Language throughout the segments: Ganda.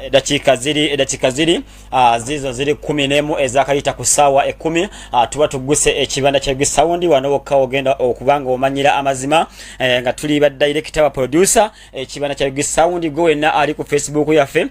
edakika ziri zizo ziri 11 ezakayita ku ssaawa 10 tuba tuguse ekibanda kya Sound wano wokka ogenda okubanga omanyira amazima nga tuli ba director wa producer ekibanda kya Sound go wenna ali ku Facebook yaffe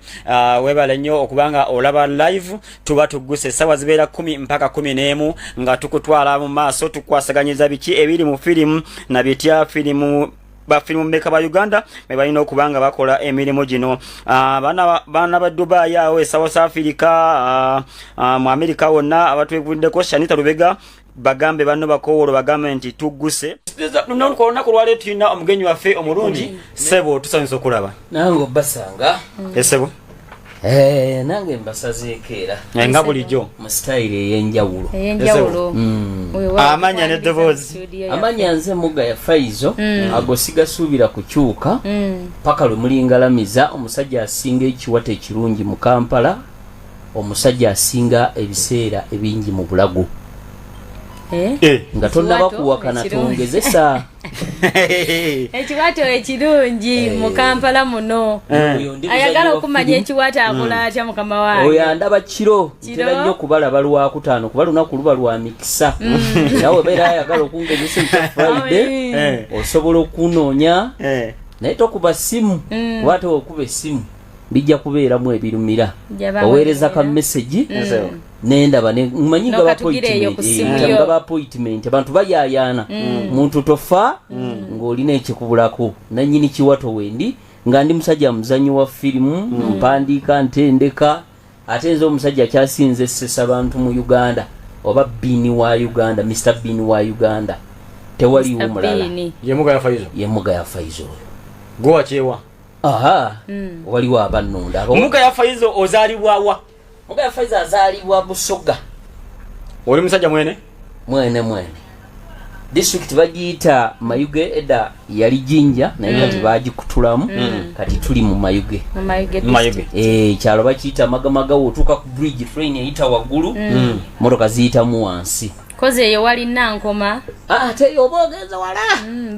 webale nnyo okubanga olaba live tuba tuguse ssaawa zibeera 10 mpaka 11 nga tukutwala mu maaso tukwasaganyiza biki ebiri mu filimu na bitya filimu ba film maker ba Uganda me balina okubanga bakola emirimu gino bana ba Dubai yawe South Africa mu America wonna abatwevudeko Shanita Lubega bagambe bano bakowolo bagambe nti tuguse nno nkolona ku lwale tulina omugenyi waffe omulungi Sebo tusanyusa okulaba nango basanga Sebo nange mbasazeekera nga bulijjo mu style yenjawulo amanya ne Devoz amanya nze muga ya Faizo agosiga suubira kukyuka paka lwe mulingalamiza omusajja asinga ekiwate ekirungi mu Kampala omusajja asinga ebiseera ebingi mu bulago nga tonnaba kuwakana tongezesa ekiwato ekirungi mu Kampala muno ayagala okumanya ekiwato akola atya mukama wange oyo andaba kiro ntera nnyo kubalaba lwakutaano kuba lunaku luba lwa mikisa nawe beera ayagala okungezesa ekya Friday osobola okunoonya naye tokuba simu kuba ate okuba essimu bijja kubeeramu ebirumira oweereza ka message nendaba mmanyi nga ba appointment abantu bayayaana muntu tofa ng'olina ekikubulako nannyini kiwato wendi nga ndi musajja muzanyi wa firimu mpandiika ntendeka ate nze omusajja kyasinze essesa bantu mu Uganda oba Bini wa Uganda Mr. Bini wa Uganda tewaliwo mulala yemuga ya Faizo gowa kyewa waliwo abannunda omuga ya Faizo ozaalibwawa muga ya Faizo azaalibwa Busoga oli musajja mwene district bagiyita Mayuge edda yali Jinja naye kati bagikutulamu kati tuli mu Mayuge kyalo bakiyita Magamaga wotuuka ku bridge train eyita waggulu motoka ziyitamu wansi koze eyo wali Nankoma ate yoba ogenza wala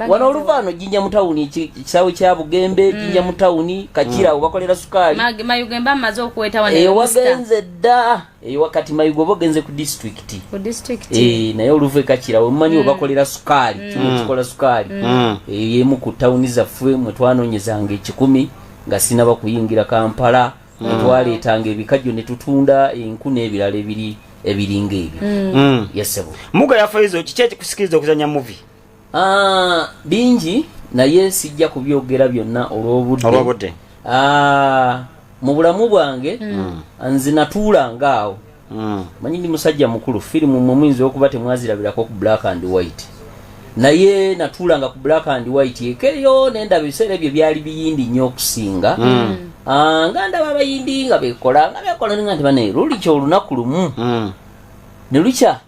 wano oluvaano Jinja mu tawuni ekisaawe kya Bugembe Jinja mu tawuni Kakira obakolera sukaali Mayuge mba amaze okuweta wano eyo wagenze dda eyo wakati Mayuge obagenze ku district naye oluve Kakira wemumanyi obakolera sukaali kimu kikola sukaali yemu ku tawuni zaffe mwe twanoonyezanga 10 nga sinaba kuyingira Kampala twaleetanga ebikajjo ne tutunda enku n'ebirala ebiringa ebyo yesebo muga ya Faizo kiki ekikusikiriza okuzanya movie bingi naye sijja kubyogera byonna olw'obudde mu bulamu bwange nze natuulanga awo manyi ndi musajja mukulu firimu mwe muyinza okuba temwazirabirako ku black and white naye natuulanga ku black and white ekeyo nendaba ebiseera ebyo byali biyindi nnyo okusinga nga ndaba abayindi nga bekola nga nti bane luli kyo olunaku lumu ne lukya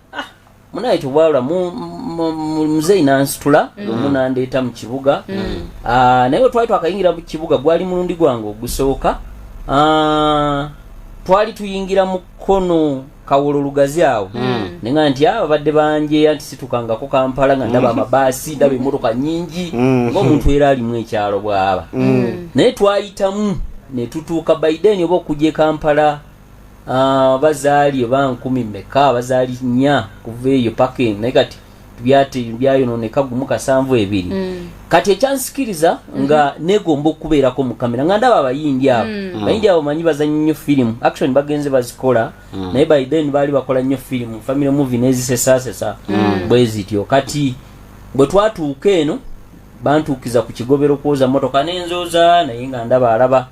munaye tubwalula muzeyi nansitula lumu nandeeta mu kibuga naye twali twakayingira mu kibuga gwali mulundi gwange ogusooka twali tuyingira mu kkono Kawolo Lugazi awo nenga nti abadde banje anti situkangako Kampala nga ndaba amabaasi ndaba emmotoka nyingi ng'omuntu era alimu ekyalo bw'aba naye twayitamu ne tutuuka Biden oba okujja Kampala bazaali oba 10 mmeka bazaali 4 kuva eyo paka naye kati byayononeka gumu 7 kati ekyansikiriza nga negomba okubeerako mu kamera nga ndaba abayindi abo manyi bazannya nnyo firimu action bagenze bazikola naye Biden baali bakola nnyo firimu family movie n'ezisesasesa bwe zityo kati bwe twatuuka eno bantuukiza ku kigobero kwoza motoka n'enzooza naye nga ndaba alaba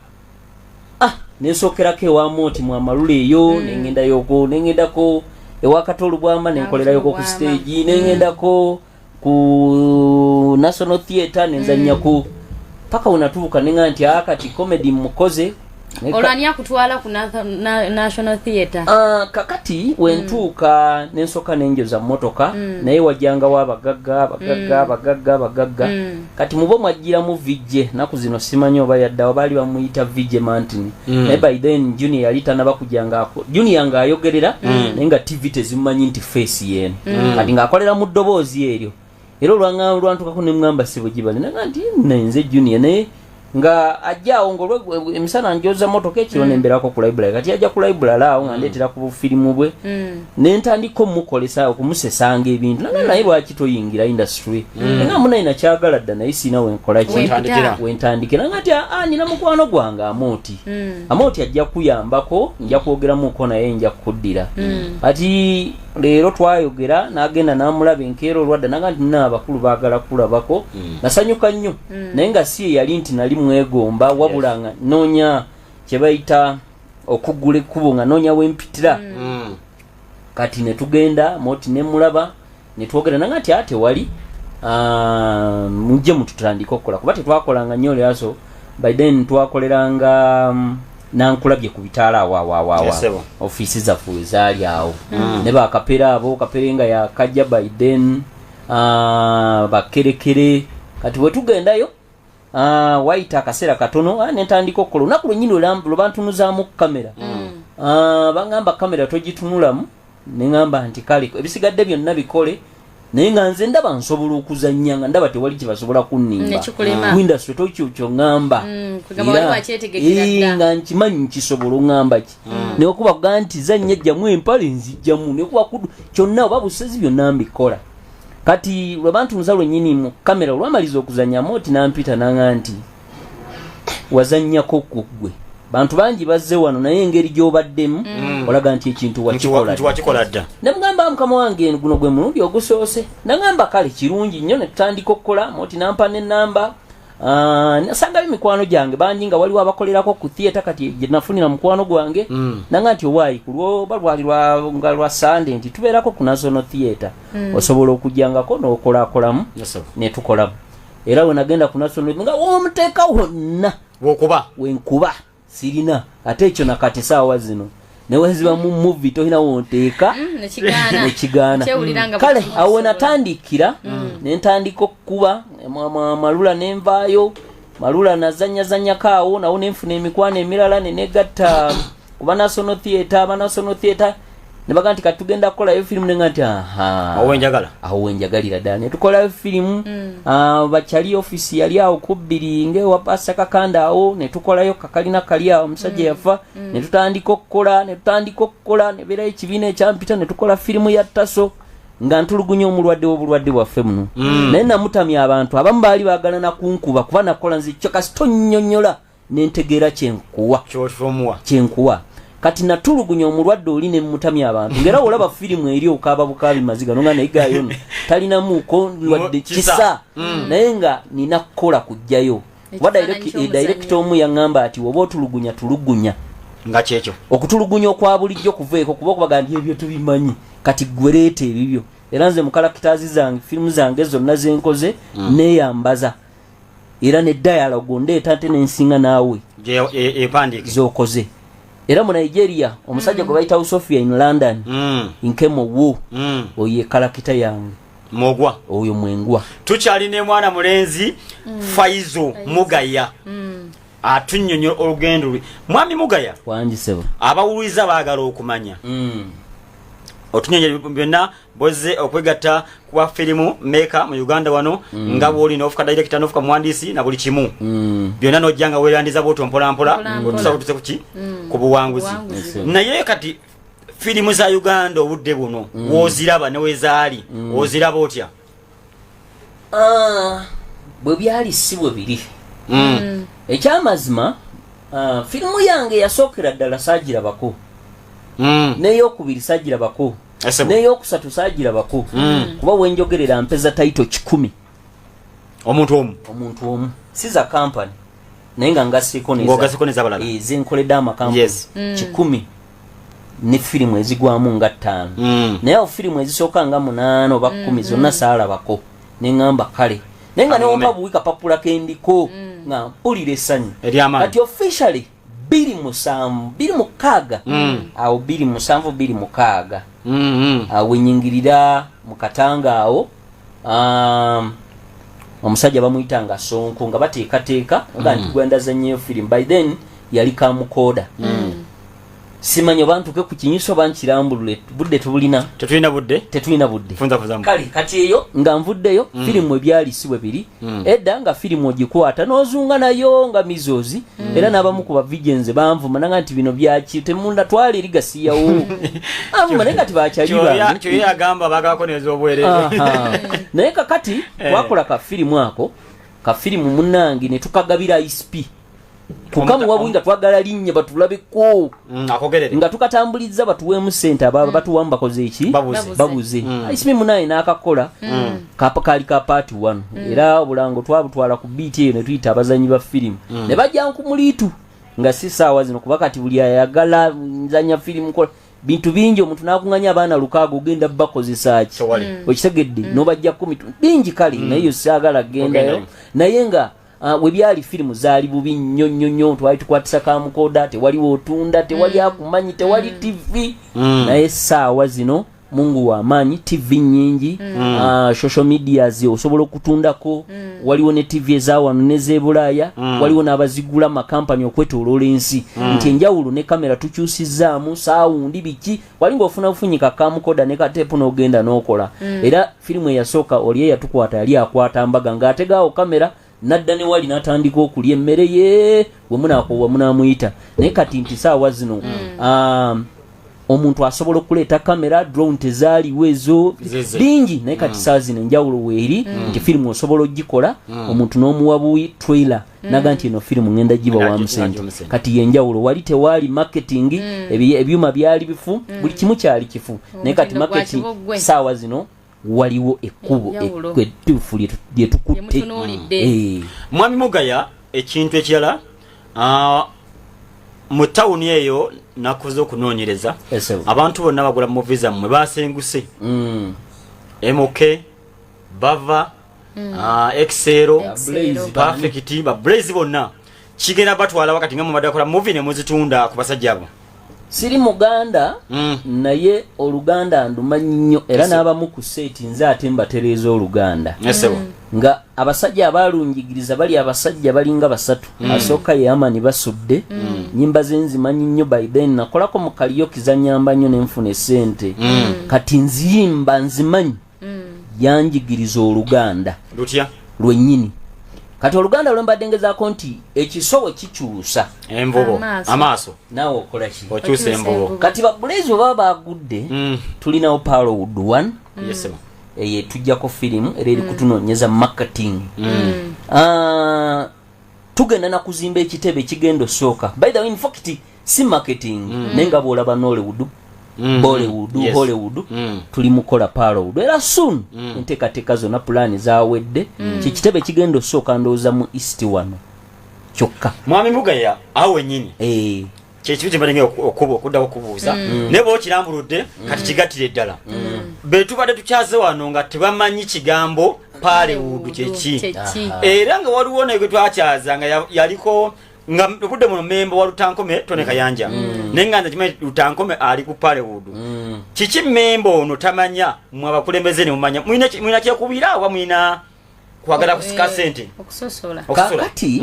nensookerako ewa Moti mu Amalula eyo nengendako ewa Katolu Bwamba nenkolerayoko ku stage nengendako ku National Theatre nenzannyako paka unatuuka nenga nti akati comedy mukoze olwanya kutwala ku National Theatre kakati wentuuka nensoka nenjoza motoka naye wajjanga abagagga kati mubo mwajjiramu vijje naku zino simanyi oba yaddawo baali bamuyita vijje mantini naye by then Junior yali tanaba kujjangako Junior nga ayogerera naye nga TV tezimanyi nti face yeno kati ng'akolera mu ddoboozi eryo era olwantukako ne mugamba Sebo Gibale nenga nti nenze Junior naye nga ajjaawo ngolwe emisana njoza motoka ekiro nemberako ku library kati ajja ku library awo nga ndeetera ku firimu bwe nentandika omukolesa okumusesanga ebintu naye lwaki toyingira industry nga munaina kyagala dda naye siina wenkola wentandikira nga ti nina mukwano gwange Amooti ajja kuyambako nja kwogeramuko naye nja kukuddira ati leero twayogera n'agenda n'amulaba enkeera olwadda naga nti nina abakulu baagala kulabako nasanyuka nnyo naye nga si yali nti nali mwegomba wabula nga noonya kye bayita okuggula ekkubo nga noonya wempitira kati ne tugenda Amooti ne mulaba ne twogera naga nti ate wali mujje mututandika okukola kuba tetwakolanga nnyo lyaso by then twakoleranga nankulabye ku bitaala awo office zaffe zaali awo ne bakapera abo kapere nga yakajja by then bakerekere kati bwe tugendayo waita akaseera katono nentandika okukola olunaku lwennyini lwebantunuzaamu kamera bangamba kamera togitunulamu neŋŋamba nti kale ebisigadde byonna bikole naye nga nze ndaba nsobola okuzannya nga ndaba tewali kyebasobola kunnimba industry tokyokyo ŋŋamba nga nkimanyi nkisobola oŋŋamba ki naye okuba kugaa nti zannya ejjamu empale nzijjamu nekuba kyonna oba busezi byonna mbikola kati lwe bantunuza lwennyini mu kamera olwamaliza okuzannya Amooti nampita nanga nti wazannyako ggwe bantu bangi bazze wano naye engeri gy'obaddemu olaga nti ekintu wakikola dda nemugamba mukama wange guno gwe mulundi ogusoose nagamba kale kirungi nnyo ne tutandika okukola Amooti nampa n'ennamba nasangayo mikwano gyange bangi nga waliwo abakolerako ku theatre kati gye nafunira mukwano gwange nanga nti owaayi ku lwoba lwali lwa Sunday nti tubeerako ku National Theatre osobola okujjangako n'okolakolamu ne tukolamu era we nagenda ku National nga womuteeka wonna wenkuba sirina ate ekyo nakati saawa zino neweziba mu movie tohina wonteeka nekigaana kale awo we natandikira nentandika okukuba Malula nenvaayo Malula nazanyazanyako awo nawo nenfuna emikwano emirala nenegatta kuba National Theatre nebaga nti katugenda kukolayo firimu nenga nti awo wenjagalira ddala netukolayo firimu bakyali ofisi yali awo kubbiri ngewapasa kakanda awo netukolayo kakalina kali awo omusajja yafa netutandika okukola nebeerayo ekibiina ekyampita netukola firimu ya Taso nga ntulugunya obulwadde bwaffe muno naye namutamya abantu abamu baali baagala nakunkuba kuba nakola nze kyo kasi tonnyonnyola nentegeera kyenkuwa kati natulugunya omulwadde oli ne mutamya abantu ngera olaba firimu eri okaaba bukaabi maziga nonga nayigayo talinamuuko lwadde kisa naye nga nina kukola kujjayo kuba director omu yaŋŋamba ati oba otulugunya nga kyekyo okutulugunya okwa bulijjo kuveeko kuba okubagamba ebyo tubimanyi kati gwereeta ebibyo era nze mu characters zange firimu zange zonna zenkoze neeyambaza era ne dialogue ndeeta ate nensinga naawe zokoze era mu Nigeria omusajja gwe bayita Sofia in London Nkemo wo oye kalakita yange mogwa oyo mwengwa tukyali ne mwana mulenzi Faizo Mugaya atunyonyo olugendo lwe mwami Mugaya wanjisebo abawuliza baagala okumanya otunyonyo byonna boze okwegatta kuba firimu maker mu Uganda wano nga bwoli n'ofuka director n'ofuka muhandisi na buli kimu byonna nojjanga weerandiza bw'otyo mpolampola otusabutuse kuki ku buwanguzi naye kati firimu za Uganda obudde buno woziraba ne wezaali oziraba otya bwe byali si bwe biri ekyamazima firimu yange yasookera ddala saagirabako n'eyokubiri saagirabako n'eyokusatu saagirabako kuba wenjogerera mpeza taito 10 omuntu omu si za kampani naye nga ngasiiko nezabalala zenkoledde amakampani 10 ne firimu ezigwamu nga 5 naye awo firimu ezisooka nga 8 oba 10 zonna saalabako neŋŋamba kale naye nga newompa buwi kapapula kendiko nga mpulira essanyu kati officially 276 awo 276 awo enyingirira mu Katanga awo omusajja bamuyitanga Sonko nga bateekateeka nga nti gwenda zanyeyo firimu by then yali Kamukoda simanyo bantuke ku kinyiso bankirambulule budde tetulina budde funza kali kati eyo nga nvuddeyo filimu ebyali si bwe biri edda nga filimu ogikwata n'ozunga nayo nga mizozi era n'abamu ku bavigenze banvuma nanga nti bino byaki temunda twala eri gasiyawo avuma naye kati bakyali bange kyo yagamba bagakoneza obwerere naye kakati twakola ka filimu munnange ne tukagabira ISP kukamu wabwinga twagala linnya batulabeko nga tukatambuliza batuweemu sente ababa batuwamu bakoze eki babuze ISP munaye n'akakola kali ka part 1 era obulango twabutwala ku beat eyo ne tuyita abazanyi ba filimu ne bajja nkumuliitu nga si saawa zino kuba kati buli ayagala nzanya filimu kola bintu bingi omuntu n'akunganya abaana lukaaga ogenda bakozesa ki okitegedde n'obajja 10 bingi kali naye yo saagala gendayo naye nga webyali filimu zaali bubi nnyo twali tukwatisa kamukoda tewaliwo otunda tewali akumanyi tewali TV naye saawa zino Mungu wa amaanyi TV nyingi social media osobola okutundako waliwo ne TV ezawano nez'ebulaaya waliwo n'abazigula makampani okwetooloola ensi nti enjawulo ne kamera tukyusizaamu saawundi biki wali ng'ofuna bufunyika kamukoda ne kateepu n'ogenda n'okola era filimu eyasooka oli eyatukwata yali akwata mbaga ng'ategaawo kamera nadda ne wali n'atandika okulya emmere ye wemunamuyita naye kati nti saawa zino omuntu asobola okuleeta kamera drone tezaaliwo ezo bingi naye kati saa zino enjawulo weeri nti filimu osobola ogikola omuntu n'omuwabuyi trailer naga nti eno filimu ngenda giba wamu sente kati yenjawulo wali tewaali marketing ebyuma byali bifu buli kimu kyali kifu naye kati marketing saawa zino waliwo ekkubo ettuufu lyetukutte mwami Mugaya ekintu ekirala mu tawuni eyo nakoze okunoonyereza abantu bonna bagula muvi zammwe basenguse MK Bava Excel Perfect Blaze bonna kigenda batwala wakati nga mumadde akola muvi ne muzitunda ku basajja abo siri muganda naye oluganda ndumanyi nnyo era n'abamu ku seeti nze ate mbatereeza oluganda nga abasajja abalungigiriza bali abasajja balinga basatu asooka ye Amani basudde nyimba ze nzimanyi nnyo by then nakolako mu karaoke zanyamba nnyo nenfuna esente kati nziyimba nzimanyi yanjigiriza oluganda lutya lwennyini kati oluganda lwembadde ngezaako nti ekisobo kikyusa envubo amaaso naawe okola ki okyusa envubo kati babulezi baba bagudde tulinawo Parrowwood 1 eye tujjako filimu era eri kutunoonyeza marketing tugenda nakuzimba ekitebe kigendo sooka by the way in fact si marketing nenga bwolaba Nollywood Bollywood Hollywood tuli mukola Parrowwood era soon enteekateeka zonna pulaani zawedde kikitebe kigendo sooka ndowooza mu East wano kyokka mwami Mugaya awe nyini kyekibi kyembalenge okudda okubuuza ne bookirambuludde kati kigattire eddala betubadde tukyaze wano nga tebamanyi kigambo Parrowwood kyeki era nga waliwo naye gwe twakyaza nga yaliko nga budde muno memba wa Lutankome Tone Kayanja nenga kimanyi Lutankome ali ku Parrowwood kiki memba ono tamanya mwe abakulembeze ne mumanya mwina kyekubira wa mwina kwagala kusika sente okusosola kakati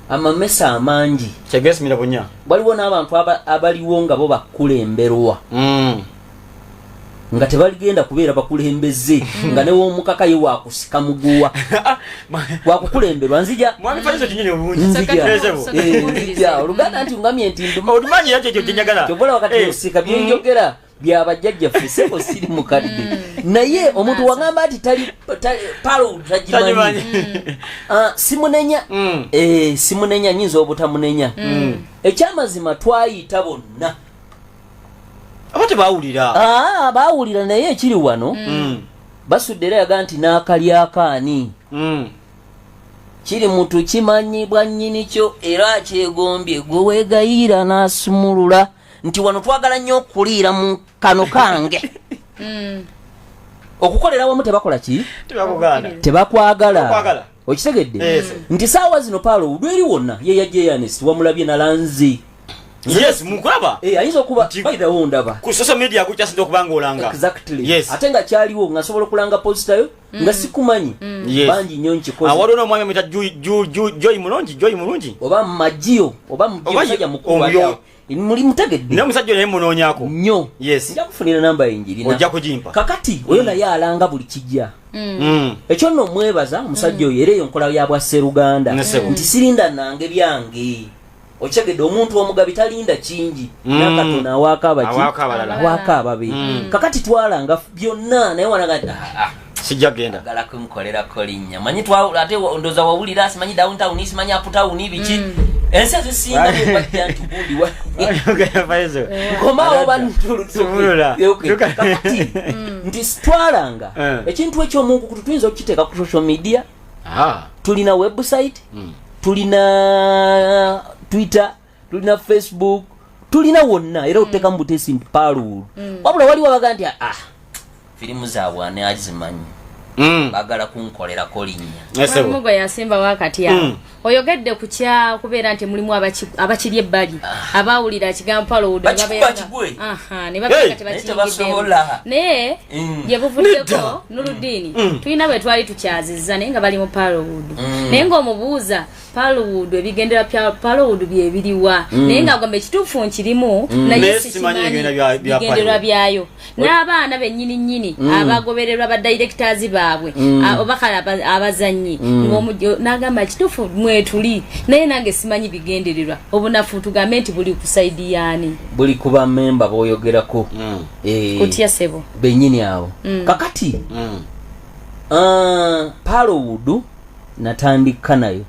amamesa amangi kyegesimira bunya waliwo n'abantu abaliwo nga bo bakulemberwa nga tebaligenda kubeera bakulembeze nga new'omukaka ye wakusika muguwa wakukulemberwa nzija oluganda nti ngamye nti kyobola wakati osika byenjogera byabajjajjaffe sebo siri mukadde naye omuntu wagamba ati Parrowwood tagimanyi simunenya simunenya nyinza obutamunenya ekyamazima twayita bonna abate bawulira bawulira naye ekiri wano basudde era yaga nti n'akalyakaani kiri mutu kimanyibwa nnyini kyo era kyegombye gwe weegayira n'asumulula nti wano twagala nnyo okuliira mu kano kange okukolera wamu tebakola ki tebakwagala okitegedde nti saawa zino Parrowwood eri wonna ye yajja Ernest wamulabye nalanzi yes mukulaba ayinza okuba bayirawo ndaba ku social media kukyasinza okubanga olanga exactly yes ate nga kyaliwo nga sobola okulanga posta yo nga sikumanyi bangi nnyo nkikoze awaliwo n'omwami mwita joy mulungi oba majiyo oba musajja mukulu muli mutegedde naye omusajja naye munoonyako nnyo yes nja kufunira namba yenjirina ojja kugimpa kakati oyo naye alanga buli kijja ekyo nno omwebaza omusajja oyo era eyo nkola ya bwa Sseruganda nti sirinda nange byange okitegedde omuntu omugabi talinda kingi nakatono awaaka ababe kakati twalanga byonna naye wanaga sijja genda agala kunkolera kolinnya manyi ate ndoza wawulira simanyi downtown simanyi uptown biki ensi ezisinga nebajja ntubuliwa komawo kakati nti twalanga ekintu ekyomunku tuyinza okukiteeka ku social media tulina website tulina Twitter tulina Facebook tulina wonna era oteka mu butesi nti Paluwood wabula waliwo abaga nti firimu zaabwe ani azimanyi bagala kunkolera kolinnya mugo yasimba wakati awo oyogedde kukya kubeera nti mulimu abakiri ebbali abawulira kigambo Paluwood ne babeka tebakiyigidde naye gye buvuddeko Nurudini tulina bwe twali tukyazizza naye nga bali mu Paluwood naye ng'omubuuza Paluwood ebigendera bya Paluwood byebiriwa naye nga gombe kituufu nkirimu naye sikimanyi bigendera byayo n'abaana bennyini abagobererwa ba directors baabwe obakala abazanyi n'agamba kituufu mwetuli naye nange simanyi bigendererwa obunafu tugambe nti buli ku side yaani buli kuba member boyogerako kutya sebo bennyini awo kakati Paluwood natandika nayo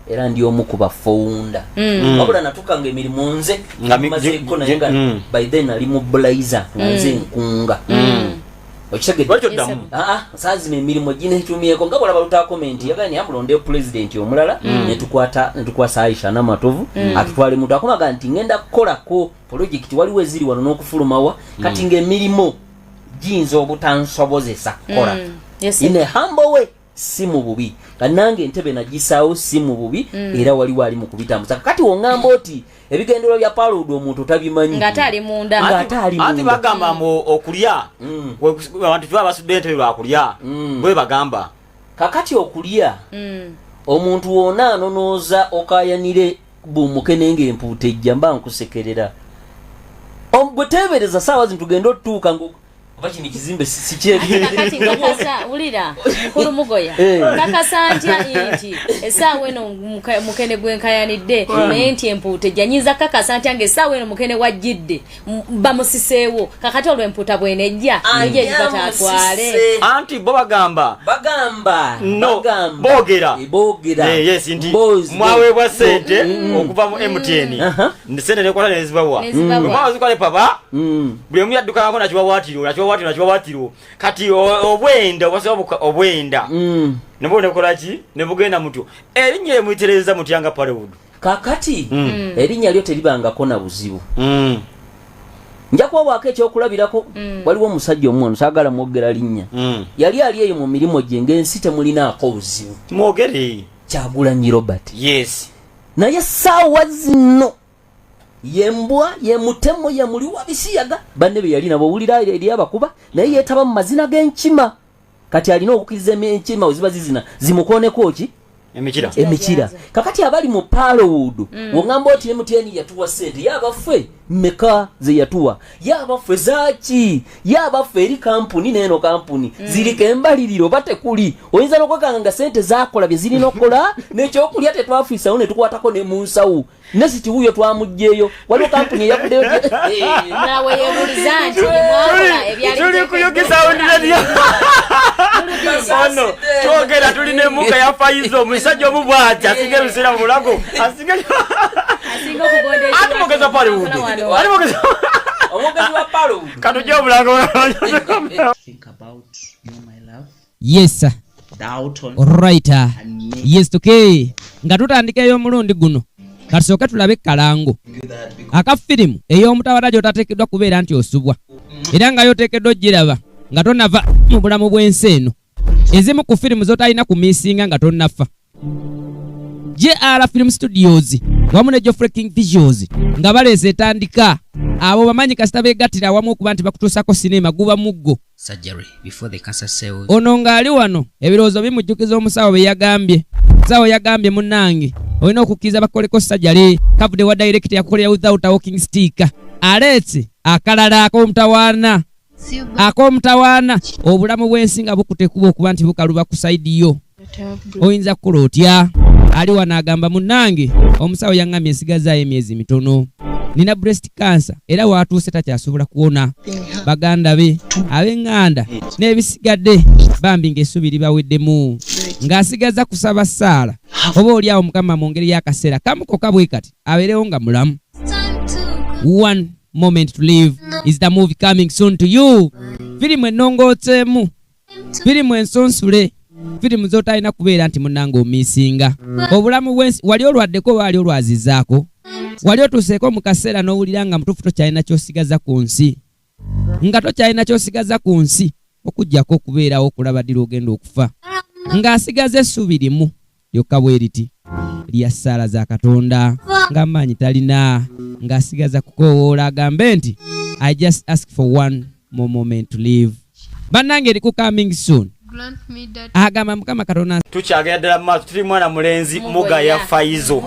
era ndi omu ku bafounder wabula natukanga emirimu nze mazeeko naye nga by then ali mu Blazer nze nkunga okitegedde saazi n'emirimu ginetumyeko nga bwolaba luta comment yagani amulonde president omulala netukwasa Aisha Namatovu atutwale muntu akomaga nti ngenda kukolako project waliwo eziri wano n'okufulumawa kati ng'emirimu giyinza obutansobozesa kukola in a humble way si mu bubi kanange entebe nagisaawo si mu bubi era waliwo ali mu kubitambuza kakati wongamba oti ebigendero bya Paluwood omuntu tabimanyi ngatali munda ati bagamba okulya abantu tuba basudde entebe lwakulya bwe bagamba kakati okulya omuntu wona anonooza okayanire bumukene ng'empuuta ejja mba nkusekerera bwe teebereza saawa zino tugenda otutuuka oba kino ekizimbe sikakati nkakasa ulira mukulu mugoya nkakasa ntya nti essaawa eno mukene gwenkayanidde naye nti empuuta ejjanyiza kakasa ntya ng'essaawa eno mukene wajjidde bamusiseewo kakati olw'empuuta bwenejja ejja ekibata atwale anti bo bagamba boogera yes nti mwaweebwa sente okuva mu MTN sente nekwata nezibawa mwawazikwale papa buli omu yaddukangako nakiwawaatiro kati obwenda obwenda nebo nekolaki nebugenda mutyo erinnya emuyitereza mutyanga Paluwood kakati erinnya lyo teribangako na buzibu nja kuwawaako ekyokulabirako waliwo omusajja omu ono saagala mwogera linnya yali ali eyo mu mirimu gye ng'ensi temulinaako buzibu mwogere Kyagulanyi Robert yes naye saawa zino yembwa yemutemo yamuliwa bisiyaga banne be yali nabo wulira eri abakuba naye yeetaba mu mazina g'enkima kati alina okukkiriza enkima oziba zizina zimukooneko ki emikira kakati abali mu Paluwood wongamba oti MTN yatuwa sente yabaffe mmeka ze yatuwa yabaffe zaaki yabaffe eri kampuni n'eno kampuni zirika embaliriro batekuli oyinza n'okwekanga nga sente zakola bye zirina okukola n'ekyokulya tetwafiisawo ne tukwatako ne mu nsawo nesiti wuyo twamugjeeyo waliwo kampuni eyavuddeyo nawe yebuliza nti mwakola ebyali kuyogesa undira ono twogera tulina emuka ya Faizo omusajja omubwati asinga ebiseera mu bulago asinga okugondeza Paluwood omugezi wa Paluwood katujja obulago yes right yes okay nga tutandika ey'omulundi guno katusooke tulabe ekkalango akafirimu ey'omutawala gy'otateekeddwa kubeera nti osubwa era nga y'oteekeddwa ogiraba nga tonava mu bulamu bw'ensi eno ezimu ku firimu z'otalina ku miisinga nga tonnafa JR Film Studios wamu ne Geoffrey King Visuals nga baleese etandika abo bamanyi kasita beegattira awamu okuba nti bakutuusako sinema guba muggo ono ng'ali wano ebirowoozo bimujjukiza omusawo bye yagambye. Musawo yagambye munnange olina okukkiriza bakoleko sajjale kavudde wa direct yakolera without a walking stick aleetse akalala ak'omutawaana obulamu bw'ensi nga bukutekuba okuba nti bukaluba ku saidi yo oyinza kukola otya? Ali wano agamba munnange omusawo yaŋŋambye nsigazaayo emyezi mitono, nina breast cancer era waatuuse takyasobola kuwona. Baganda be ab'eŋŋanda n'ebisigadde bambi ng'essubi libaweddemu ng'asigaza kusaba ssaala oba oli awo Mukama mu ngeri y'akaseera kamukoka bwe kati abeerewo nga mulamu. One moment to live is the movie coming soon to you. Firimu ennongootseemu, firimu ensonsule, firimu z'otalina kubeera nti munnange omiisinga. Obulamu bw'ensi wali olwaddeko baali olwazizaako, wali otuuseeko mu kaseera n'owulira nga mutuufu tokyalina ky'osigaza ku nsi, nga tokyalina ky'osigaza ku nsi okuggyako okubeerawo okulaba ddira ogenda okufa, ng'asigaza essuubi limu lyokka bwe riti lya ssaala za Katonda ng'amaanyi talina, ng'asigaza kukoowoola agambe nti I just ask for one more moment to live. Bannange eri ku coming soon. Agamba Mukama Katonda. Tukyagenda ddala mu maaso tuli mwana mulenzi Mugaya Faizo.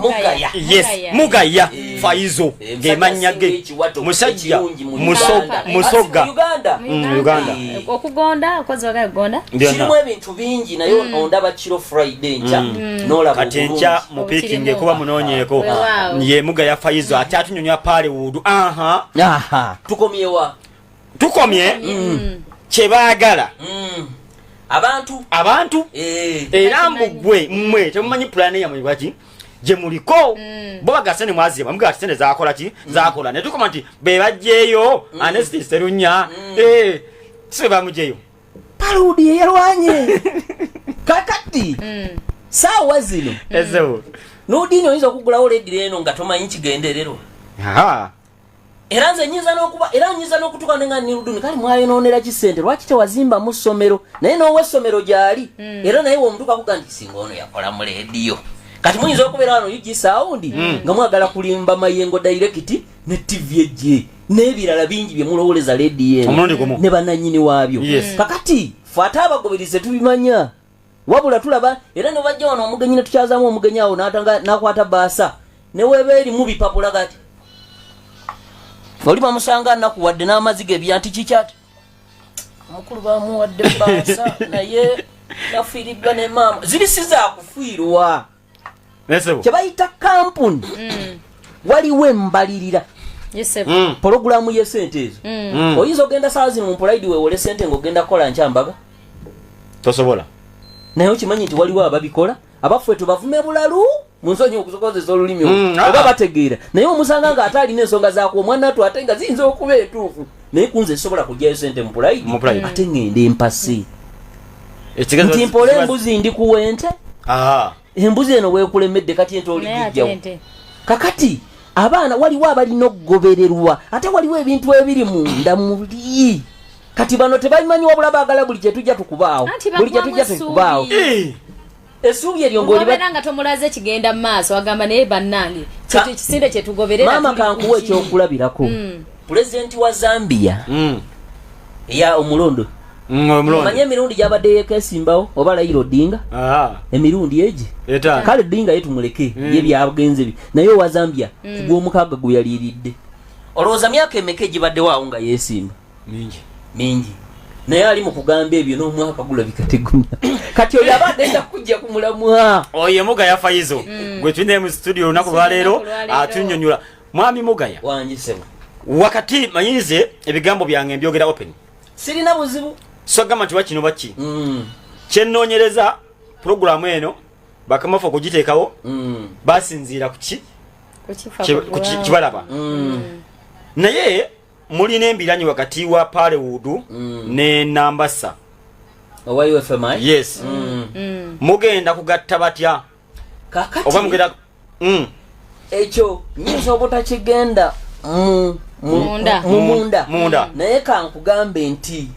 Yes, Mugaya Faizo ng'emannya ge musajja musoga Uganda. Okugonda okozi wa Uganda kirimu ebintu bingi naye ondaba kiro Friday ncha n'olaba kati ncha mu picking kuba munoonyeeko ye Mugaya Faizo ate atunyonyola pale wudu. Tukomye kye baagala abantu era mbugwe mmwe temumanyi plan yamwe bwaki je muliko bo bagasene mwaziba mga sene zakola ki zakola ne tukoma nti be bajjeyo Anesti Serunya se bamujeyo paludi yalwanye kakati sawa zino ezo nodini oyinza okugulawo ledi leno nga tomanyi kigenderero era nyiza n'okutuka nenga niruduni kali mwayononera kisente lwaki tewazimba mu ssomero naye n'owa essomero gyali era naye womutuka kuga nti singa ono yakola mu lediyo kati muyinza okubeera wano UG Sound nga mwagala kulimba Mayengo direct ne TV ejje n'ebirala bingi bye mulowoleza lediyo ne bannannyini waabyo kakati ffe abagoberize tubimanya wabula tulaba era ne bajja wano omugenyi ne tukyazaamu omugenyi awo n'akwata baasa ne weeba eri mu bipapula gati oli bamusanga nakuwadde n'amazzi ge byanti kikyati omukulu bamuwadde baasa naye yafiiriddwa ne maama ziri si zaakufiirwa kye bayita kampuni waliwo embalirira pologulamu y'esente ezo oyinza ogenda saawa zino mu pulaidi weewole sente ng'ogenda kukola nkyambaga tosobola naye okimanyi nti waliwo ababikola abaffe tubavume bulalu munsonyi okusokozesa olulimi oba bategeera naye omusanga nga ate alina ensonga zaako omwana atu ate nga ziyinza okuba entuufu naye kunze sobola kugyayo sente mu pulaidi ate ngenda empase nti mpola embuzi ndi kuwente embuzi eno weekulemedde kati ente oligijjawo kakati abaana waliwo abalina okugobererwa ate waliwo ebintu ebiri munda muli kati bano tebamanyi wabula baagala buli kyetujja tukubaawo buli kyetujja tukubaawo esuubi eryo ng'olibenanga tomulaze kigenda mu maaso agamba naye bannange kisinde kyetugoberera maama kankuwa ekyokulabirako pulezidenti wa Zambia eya omulondo manye emirundi gyabadde yekesimbawo oba Raila Odinga emirundi egi kale Odinga yetumuleke ye byagenze bi naye owa Zambia kugw'omukaaga gwe yaliiridde olowooza myaka emeka egibadde waawo nga yeesimba mingi naye ali mu kugamba ebyo n'omwaka gulabika teguna kati oyo abadde enda kujja kumulamwa oye Mugaya Faizo gwe tulina mu studio olunaku lwaleero atunyonyola mwami Mugaya wanjisebo wakati manyize ebigambo byange mbyogera open sirina buzibu so gamba nti wakino baki kyennoonyereza programu eno bakamafa okugiteekawo basinziira ku kibalaba naye mulina embiranyi wakati wa Parewood ne Nambasa owa UFMI yes mugenda kugatta batya kakati oba mugenda ekyo nyinza obutakigenda munda naye kankugambe nti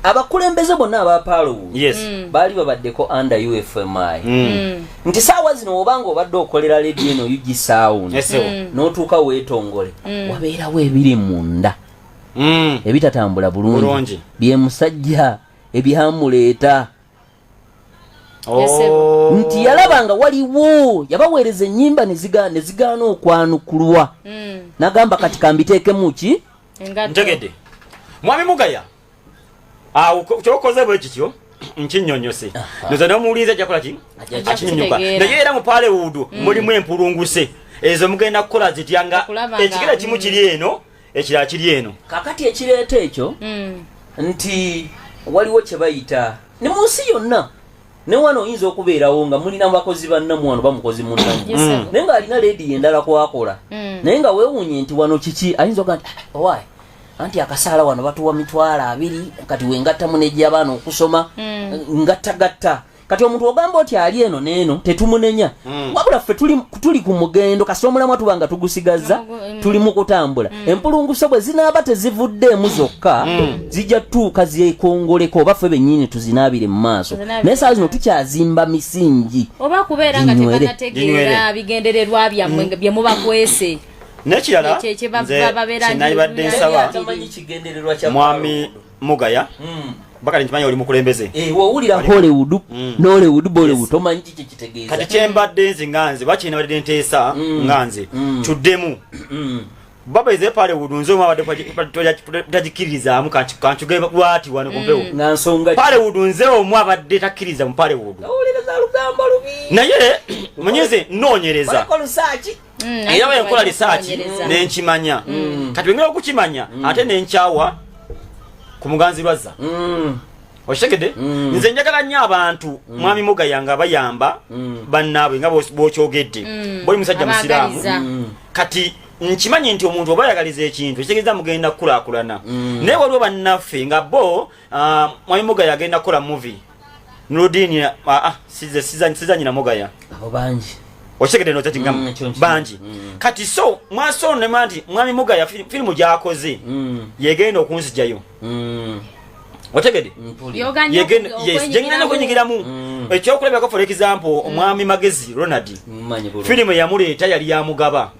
abakulembeze bonna aba Palu yes bali babaddeko under UFMI nti saawa zino obanga obadde okolera radio eno UG Sound n'otuuka weetongole wabeerawo ebiri munda ebitatambula bulungi bye musajja ebyamuleeta nti yalabanga waliwo yabaweereza ennyimba ne zigaana okwanukulwa n'agamba kati kambiteekemu ki ntegedde mwami Mugaya awo kyokoze bwe kityo nkinyonyose noza nomuwuliza jakola ki akinyuka naye era mu Paliwood mulimu empulunguse ezo mugenda kukola zityanga ekigera kimu kiri eno ekirala kiri eno kakati ekireeta ekyo nti waliwo kye bayita ne mu nsi yonna ne wano oyinza okubeerawo nga mulina bakozi bannamu wano bamukozi munnamu naye nga alina leediyo endala kwakola naye nga weewuunye nti wano kiki ayinza oga nti owaye anti akasaala wano batuwa 20,000 kati wengattamu nejjabaana okusoma ngattagatta kati omuntu ogamba oti ali eno neeno tetumunenya wabula ffe tuli ku mugendo kasita omulamwa tuba nga tugusigazza tuli mu kutambula empulunguse bwe zinaaba tezivuddeemu zokka zijja tuuka zeekongoleko oba ffe bennyini tuzinaabire mu maaso naye saa zino tukyazimba misingi oba kubeera nga tebanategeera bigendererwa byammwe bye mubakwese nekirala kinalibadde nsaba mwami Mugaya bakali ntimanyi oli mukulembeze wowulira Hollywood n'Hollywood Bollywood tomanyi kiki kitegeeza kati kyembadde nzi nganze bakina badde nteesa nganze tuddemu baba ize Paliwood nze omwabadde tajikiririzaamu kanchuge bwati wano kumpewo nga nsonga Paliwood nze omwabadde takkiriza mu Paliwood owuliriza lugambo lubi naye mwenyeze nnoonyereza era bwenkola research nenkimanya kati wengera okukimanya ate nenkyawa ku muganzi lwazza okitegedde nze njagala nnyo abantu mwami Mugaya nga bayamba bannaabwe nga bw'okyogedde boli musajja musiraamu kati nkimanyi nti omuntu oba ayagaliza ekintu ekitegeeza mugenda kukulaakulana naye waliwo bannaffe nga bo mwami Mugaya agenda kukola movie Nuruddin sizanyina Mugaya abo bangi okitegedde notatinga bangi kati so mwaso nema nti mwami Mugaya filimu gyakoze yegenda okunzijayo otegedde yegenda kunyigiramu ekyokulabako for example omwami Magezi Ronald filimu yamuleeta yali yamugaba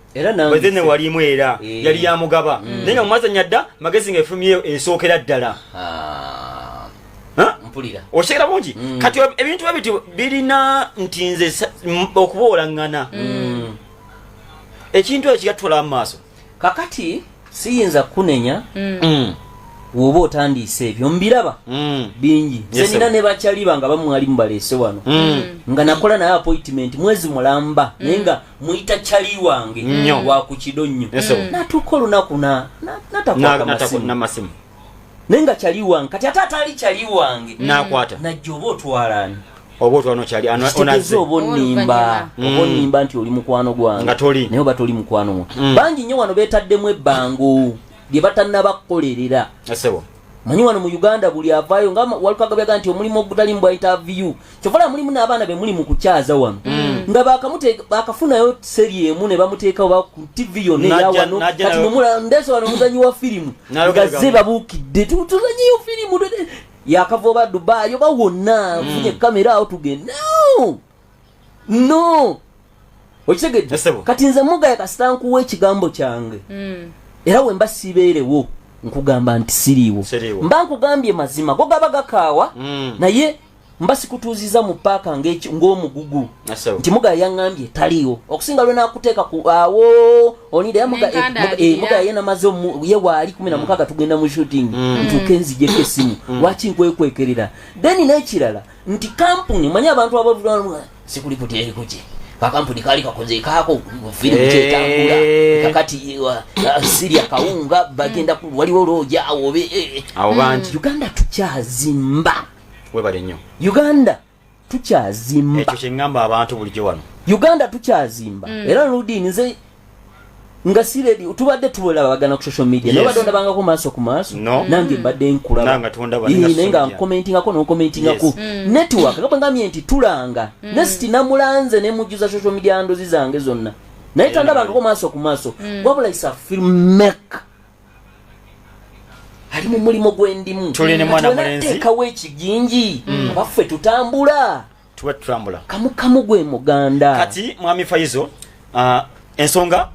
bwezene walimu era yali yamugaba naye nga mumazanya dda Magezi nga efumu esookera ddala okitegera bungi kati ebintu babiti birina nti nze okuboolangana ekintu ekyo kigatwala mu maaso kakati siyinza kunenya woba otandiise ebyo mbiraba bingi senina ne bakyaliba nga bamwalimu baleese wano nga nakola naye appointment mwezi mulamba naye nga muyita kyali wange wa ku kidonnyo natuuka olunaku natakwata masimu naye nga kyali wange kati ate ataali kyali wange nakwata najja oba otwalani oba otwano kyali onaze oba onnimba nti oli mukwano gwange naye oba toli mukwano bangi nnyo wano beetaddemu ebbango lye batannabakukolerera manyi wano mu Uganda buli avaayo nga walukagabyaga nti omulimu ogutalimu bwayita view kyovala mulimu n'abaana be muli mu kukyaza wano nga bakafunayo seri emu ne bamuteekawo ba ku TV yonna era wano kati ndeese wano omuzanyi wa firimu nga ze babuukidde tuzanyiyo firimu yakava oba Dubai oba wonna funye kamera awo tugende no okitegedde kati nze Mugaya kasita nkuwa ekigambo kyange era wemba sibeerewo nkugamba nti siriiwo mba nkugambye mazima go gaba gakaawa naye mba sikutuuziza mu paaka ng'omugugu nti Mugaya yaŋŋambye taliiwo okusinga lwe naakuteeka ku awo onida Mugaya yenamaze ye waali 16 tugenda mu shooting ntuuke nzijeko essimu lwaki nkwekwekerera then n'ekirala nti kampuni manyi abantu abavuga sikulipoti eriko ki kakampuni kali kakoze kako filimu kyetambula kakati Siria kawunga bagenda waliwo looja awo bangi Uganda tukyazimba webale nnyo Uganda tukyazimba ekyo kyengamba abantu bulijjo wano Uganda tukyazimba era Nuruddin nze nga siredi tubadde tubola bagana ku social media no badonda banga ku maaso nange mbadde nkulaba nanga tonda bali nenga commentingako no commentingako network ngaba ngamye nti tulanga nesti namulanze ne mujuza social media ando zizange zonna naye tanda banga ku maaso wabula isa filmmaker ali mu mulimo gwendimu tulene mwana mulenzi tekawo ekigingi abaffe tutambula kamu gwe muganda kati mwami Faizo ensonga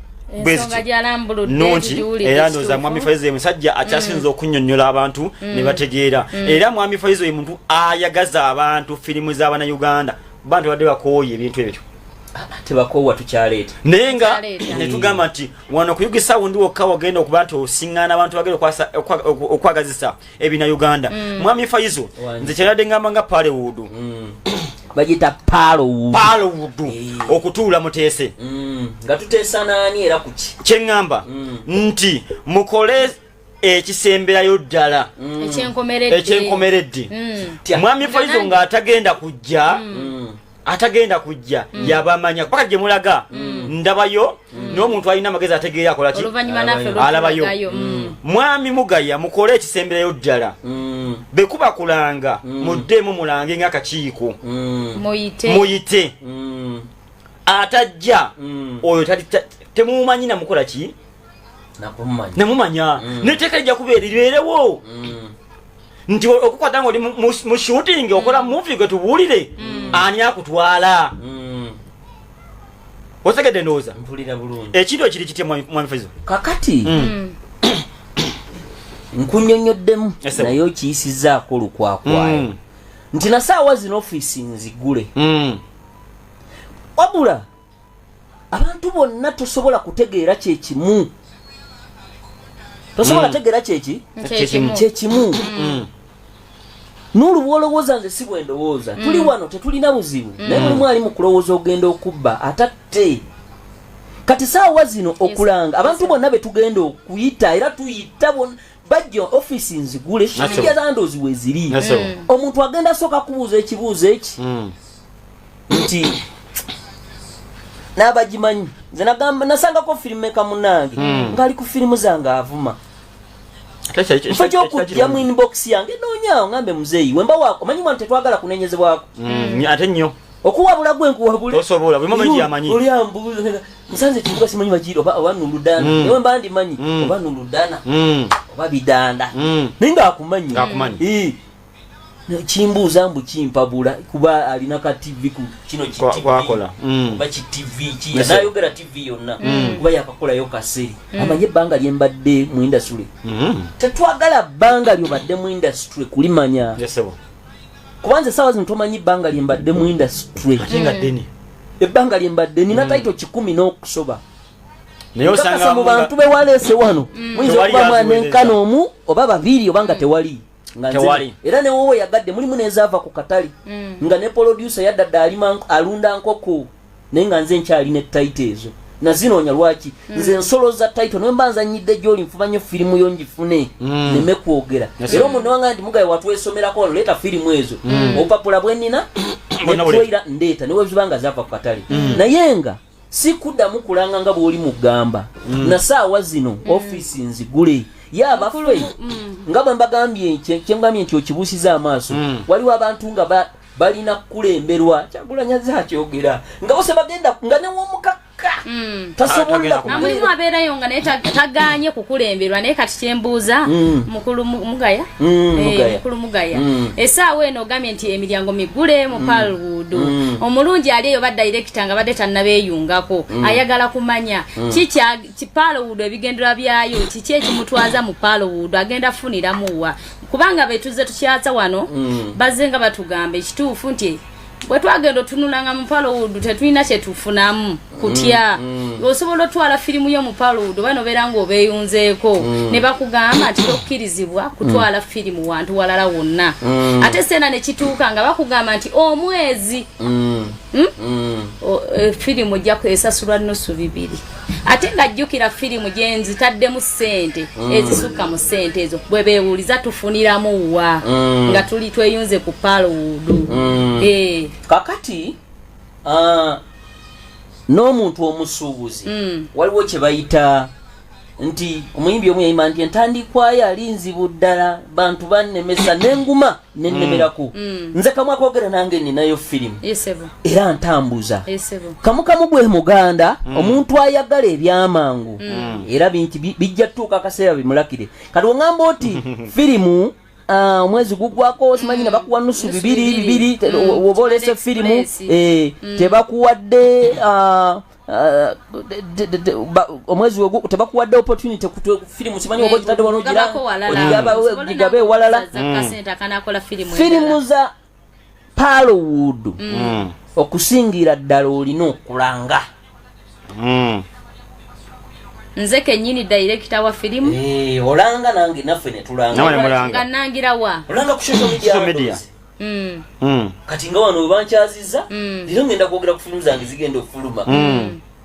nungi era ndoza mwami Faizo ye musajja akyasinza okunnyonnyola abantu ne bategeera era mwami Faizo ye muntu ayagaza abantu firimu z'abana Uganda bantu badde bakooye ebintu ebyo tebakoowa tukyaleeta nenga netugamba nti wano kuyugisa wundi wokka wagenda okuba nti osiŋŋaana abantu bagenda okwagazisa ebina Uganda mwami Faizo nze kyeradde ngamba nga Parewood bagita Parewood okutuula muteese nga tuteesa naani era kuki kyeŋŋamba nti mukole ekisemberayo ddala ekyenkomeredde mwami Faizo nga atagenda kujja yabamanya paka gye mulaga ndabayo n'omuntu alina amagezi ategeera akola ki alabayo mwami Mugaya mukole ekisemberayo ddala bekuba kulanga muddemu mulange ng'akakiiko muyite atajja oyo temumanyi namukola ki namumanya neteeka lijja kubeera libeerewo nti okukwata nga oli mu shooting okola movie gwe tubuulire ani akutwala osegedde ndowooza ekintu ekiri kitya mwami Faizo kakati nkunnyonnyoddemu naye okiyisizaako lukwakwayo nti nasaawa zino ofiisi nzigule wabula abantu bonna tosobola kutegeera kyekimu kyekimu n'oluba olowooza nze si bwe ndowooza tuli wano tetulina buzibu naye mulimu ali mu kulowooza ogenda okubba atatte kati saawa zino okulanga abantu bonna be tugenda okuyita era tuyita bajja ofiisi nzigule shirya zandozi we ziri omuntu agenda asooka kubuuza ekibuuzo eki nti n'abagimanyi nze nasangako firimeka munange ng'ali ku firimu zange avuma nfa kyokujja mu inbox yange noonyaawo ngambe muzeeyi wemba waako omanyi mwana tetwagala kunenyezebwako ate nnyo okuwabula gwe nkuwabule osobola buli moment yamanyi olyambuuza nsanze kivuga simanyi bagiri oba nuludana newe mba ndimanyi oba nuludana oba bidanda naye ng'akumanyi kimbuuza mbu kimpabula kuba alina ka TV ku kino kwakola kuba ki TV ki nayogera TV yonna kuba yakakolayo kaseri amanye ebbanga lyembadde mu industry tetwagala bbanga lyobadde mu industry kulimanya kubanze sawa zino tomanyi ebbanga lyembadde mu industry ebbanga lyembadde nina taito 10 n'okusoba naye osanga mu bantu bewaleese wano muyinza okuba mwana enkana omu oba babiri obanga tewali era newowe yagadde mulimu nezaava ku katali nga ne producer yaddadde alunda nkoko naye nga nze nkyali ne taito ezo nazinoonya lwaki nze nsolo za taito naye mba nzanyidde gy'oli nfumanye firimu yo ngifune neme kwogera era omuntu wanga nti Mugaye watwesomerako wano leeta firimu ezo obupapula bwennina netwera ndeeta newe zibanga zaava ku katali naye nga si kuddamu kulanga nga bw'oli mugamba na saawa zino ofiisi nzigule yabaffe nga bwe mbagambye kyengambye nti okibuusiza amaaso waliwo abantu nga balina kukulemberwa Kyagulanyi akyogera nga bose bagenda nga newomukaka tasobola mulimu abeerayo nga naye tagaanye kukulemberwa naye kati kyembuuza mukulu Mugaya mukulu Mugaya essaawa eno ogambye nti emiryango migule mu Parewood omulungi ali eyo badirector nga badde tannabeeyungako ayagala kumanya ki Parewood ebigendera byayo kiki ekimutwaza mu Parewood agenda funiramuwa kubanga betuze tukyaza wano bazze nga batugamba ekituufu nti bwe twagenda otunulanga mu Parewood tetulina kye tufunamu kutya osobola otwala firimu yo mu Parewood oba nobeera ng'obeeyunzeeko ne bakugamba nti tokkirizibwa kutwala firimu wantu walala wonna ate sena ne kituuka nga bakugamba nti omwezi firimu ojja kwesasulwa nnusu 2 ate ng'ajjukira firimu gye nzitaddemu ssente ezisukka mu ssente ezo bwe beewuliza tufuniramu wa nga tuli tweyunze ku Parewood kakati n'omuntu omusuubuzi waliwo kye bayita nti omuyimbi omu yayimba nti entandikwayo alinzibu ddala bantu bannemesa n'enguma nennemerako nze kamu akoogera nange ninayo firimu era ntambuza kamukamu gwe muganda omuntu ayagala ebyamangu era binti bijja tuuka akaseera bimulakire kati oŋŋamba oti firimu omwezi gugwako simanyi nabakuwa nusu bibiri oba olese firimu tebakuwadde omwezi tebakuwadde opportunity firimu simanyi oba kitadde wano gigabe ewalala firimu za Parlowood okusingira ddala olina okulanga nze kenyini director wa firimu olanga nange naffe netulanga nangira wa olanga ku social media kati nga wano webankyaziza lero ngenda kwogera ku firimu zange zigenda okufuluma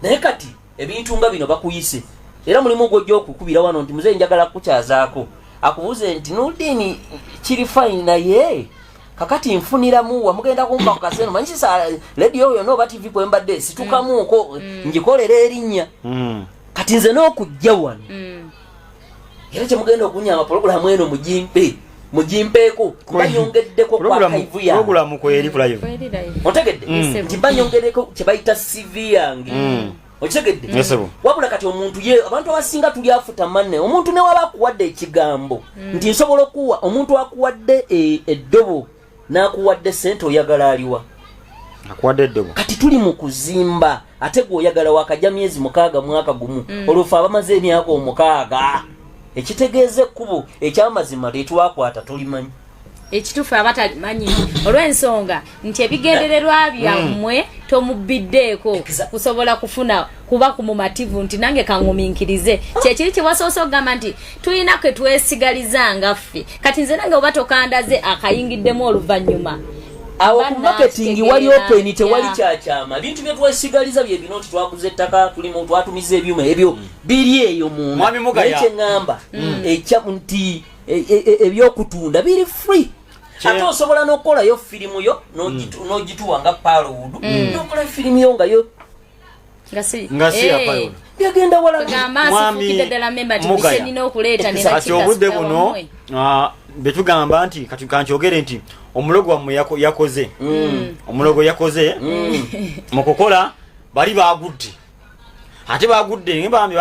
naye kati ebintu nga bino bakuyise era mulimu ogwojja okukubira wano nti muze njagala kukyazaako akubuze nti Nurdin kiri fine naye kakati nfuniramu wamugenda kumpa ku kaseno manyi kisa radio oyo noba tv kwembadde situkamuuko ngikolera erinnya kati nze n'okujja wano era kyemugenda okunyama pulogulamu eno mugimpeeko banyongeddeko kwa kaivu yange pulogulamu kweri live otegedde nti banyongeddeko kyebayita CV yange okitegedde wabula kati omuntu ye abantu abasinga tuli afuta manne omuntu ne waba akuwadde ekigambo nti nsobola okuwa omuntu akuwadde eddobo n'akuwadde sente oyagala aliwa akuwadde eddobo kati tuli mu kuzimba ate gwe oyagala wakajja myezi 6 mwaka gumu olwofa abamaze emyaka 6 ekitegeeza ekkubo ekyamazima tetwakwata tulimanyi ekitufu abatalimanyi olw'ensonga nti ebigendererwa byammwe tomubiddeeko kusobola kufuna kuba kumumativu nti nange kanguminkirize kyekiri kyewasoose okugamba nti tulina kwe twesigaliza nga ffe kati nze nange oba tokandaze akayingiddemu oluvannyuma awo ku marketing wali open tewali kyakyama bintu byetwesigaliza bye bino nti twaguze ettaka tulimu twatumiza ebyuma ebyo biri eyo munda ekyeŋŋamba ekya nti ebyokutunda biri free ate osobola n'okukolayo firimu yo n'ogituwa nga Parlowood n'okola firimu yo nga yo ngasi apayo byagenda ati obudde buno betugamba nti kati kankyogere nti omulogo wammwe yakoze omulogo yakoze mukukola bali bagudde ate bagudde ngembambi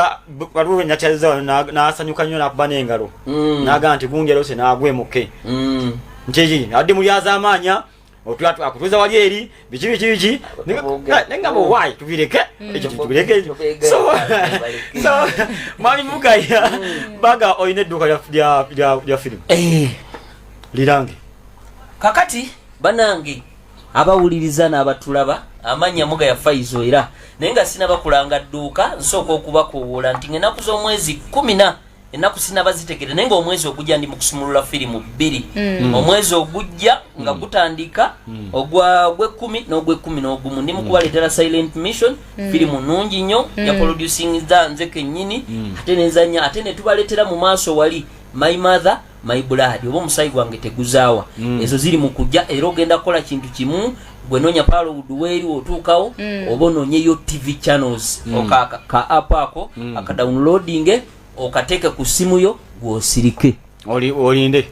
waliwo nyakyaliza nasanyuka nnyo nakuba n'engalo naga nti gungerose nagwemuke nkyeki adde mulyaza amaanya akutuza wali eri biki nengamba why tubireke ekyo tubireke so mwami Mugaya baga oyina edduuka lya firimu lirange kakati banange abawuliriza n'abatulaba amanya Mugaya Faizo era naye nga sinabakulanga dduuka nsooka okubakoowoola nti ng'ennaku z'omwezi 10 ennaku sinabazitegere naye ng'omwezi ogujja ndi mu kusumulula firimu 2 omwezi ogujja nga gutandika ogw'Gwekumi n'Ogw'Ekumi ndi mu kubaleetera Silent Mission firimu nnungi nnyo ya producing nze kennyini ate nenzanya ate ne tubaleetera mu maaso wali My Mother My Blood oba omusayi gwange teguzaawa ezo ziri mu kujja era ogenda kukola kintu kimu gwe noonya Parlowood weeri otuukawo oba onoonyeyo TV channels ka app ako akadownloading okateeke ku simu yo gw'osirike olinde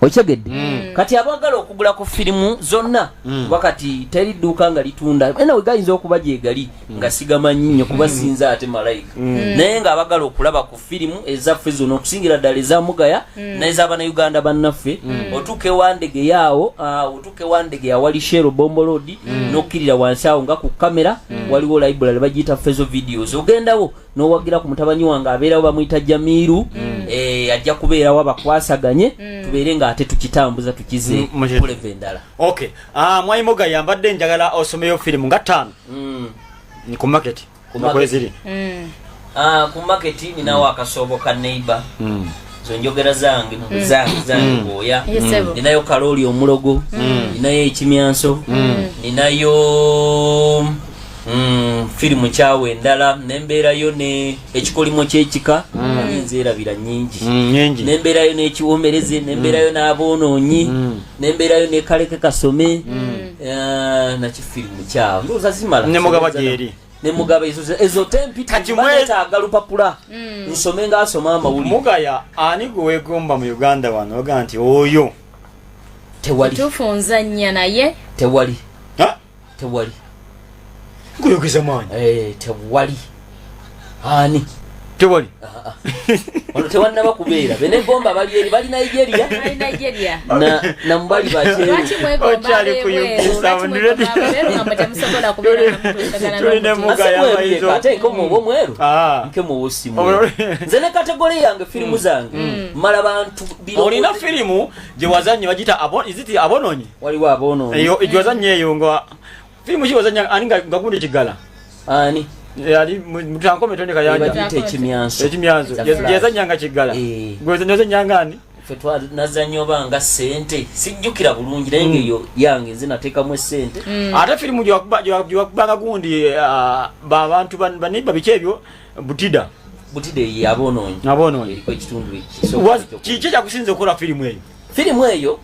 okitegedde kati abagala okugula ku firimu zonna kuba kati teri dduuka nga litunda enawe gayinza okuba gyegali nga sigamanyi nnyo kuba sinza ate malayika naye nga abagala okulaba ku firimu ezaffe zonna okusingira ddala eza Mugaya n'ez'Abannayuganda bannaffe otuuka ewandege yaawo otuuka ewandege yawali Shero Bombo Road n'okkirira wansi awo nga ku kamera waliwo library bagiyita Fezo Videos ogendawo n'owagira ku mutabanyi wange abeerawo bamuyita Jamiru ajja kubeerawo abakwasaganye tubeere nga ate tukitambuza tukize kuleva endala okay mwami Mugaya mbadde njagala osomeyo firimu nga 5 ku market kumakweziri ku market ninawo akasoobo ka neighbor zo njogera zange zange ngoya ninayo Kaloli omulogo ninayo ekimyanso ninayo firimu kyawe endala nembeerayo ne ekikolimo ky'ekika nyinza erabira nyingi nembeerayo n'ekiwombereze nembeerayo n'aboonoonyi nembeerayo ne Kaleke Kasome nakifirimu kyawe ndowooza zimala nemugaba gyeri ne mugaba ezo tempi tatimweta agalupapula nsome nga asoma amawuli Mugaya ani gwegomba mu Uganda wano oga nti oyo tewali tufunza nya naye tewali ha tewali kuyogeza mwanya tewali ani tewali ono tewannaba kubeera bene gomba bali eri bali Nigeria na mbali bache ochali kuyugisa ondiredi tuline Mugaya bayizo ate ko mu bomweru nke mu wosimu nze ne kategori yange filimu zange mala bantu olina filimu je wazanye bagita iziti abononyi waliwo abononyi eyo ijwazanye eyo ngo filimu chiwazanya aninga ngakundi chigala ani yali mutankome toneka yanja bagite ekimyanso yezanyanga kigala gweze nyangani fetwa nazanyo banga sente sijjukira bulungi naye ngeyo yange zinateekamu sente ate filimu jwakubanga gundi babantu baniba bikyebyo butida abononyi eriko ekitundu kiki kyakusinza okukola filimu eyo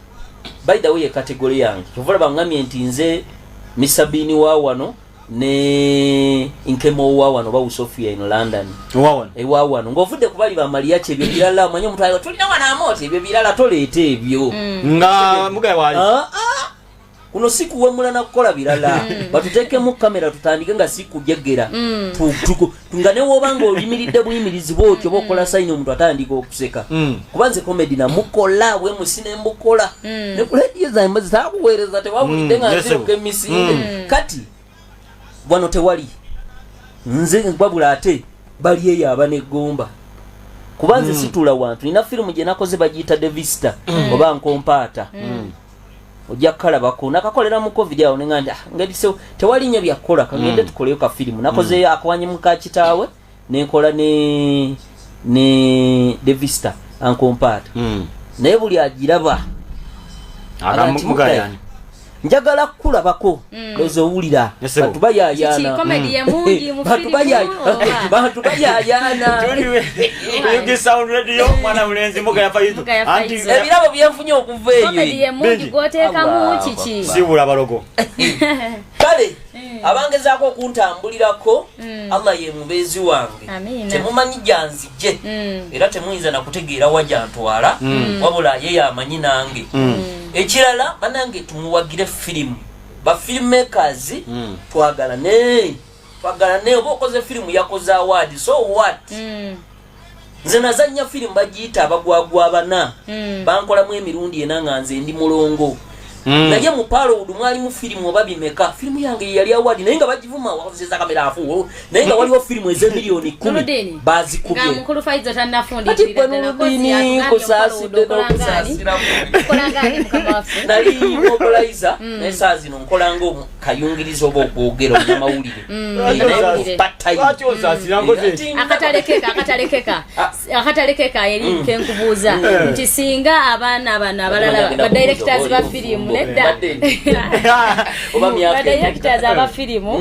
by the way kategori yange kyova bangamye nti nze Misabini wa wano ne Nkemo wa wano ba Sofia in London wa wano ngofudde kubali ba Mariachi ebyo birala manye mutayo tulina wana amote ebyo birala toleete ebyo nga Mugaya wali kuno siku wemula nakukola birala batuteke mu kamera tutandike nga siku jegera tungane wobanga olimiridde buyimirizi bwotyo bokola sign omuntu atandika okuseka kubanze comedy na mukola we musine mbukola ne kuledi zambe zitakuwereza tewabulidde nga nziruke misinde kati bwano tewali nze babula ate bali eyo abanegomba kubanze situla wantu ina filimu je nakoze bagita The Vista oba nkompata ojja kalabako nakakolera mu covid yawo ngandi ngadi so tewali nya byakola kangende tukoleyo ka filimu nakoze akwanye muka kitaawe nenkola ne The Vista ankompata naye buli agiraba Mugaya njagala kulabako ezo wulira batubayayana batubayayana you sound radio mwana mulenzi Mugaya fayizo anti ebirabo byenfunye okuva eyo komedi yemungi goteeka mu kiki sibula balogo kale abangezaako okuntambulirako Allah ye mubezi wange temumanyi janzije era temuyinza nakutegeera wajantwala wabula ye yamanyi nange ekirala banange tumuwagire filimu ba filmmakers twagala ne obokoze filimu yakoze award so what nze nazanya filimu bagiyita abagwagwa bana bankolamu emirundi enanga nze ndi mulongo naye mu Parlowood mwali mu filimu oba bimeka filimu yange yali award naye nga bagivuma wakozesa kamera afu naye nga waliwo filimu ez'emiliyoni 10 bazikubye nga mukulu Faizo tannafundikirira ddala nali mobilizer naye saa zino nkolanga kayungiriza oba okwogera omunyamawulire akatalekeka eri kenkubuuza nti singa abaana bano abalala badirectors ba filimu nedda badirectors aba filimu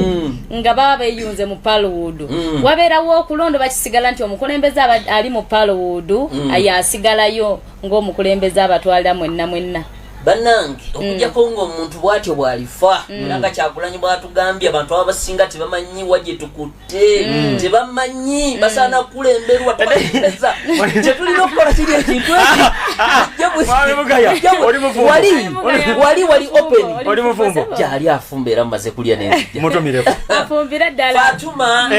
nga baba beeyunze mu Parlowood wabeerawo okulondo bakisigala nti omukulembeze ali mu Parlowood ayasigalayo ng'omukulembeze abatwalira mwenna banange okujjako ng'omuntu bwatyo bwalifa era nga kyagulanyi bwatugambye abantu abasinga tebamanyi wajje tukutte tebamanyi basaana kulemberwa tebategeeza kyetulina okukola kiri ekintu wali open gyali afumba era mumaze kulya afumbira ddala Fatuma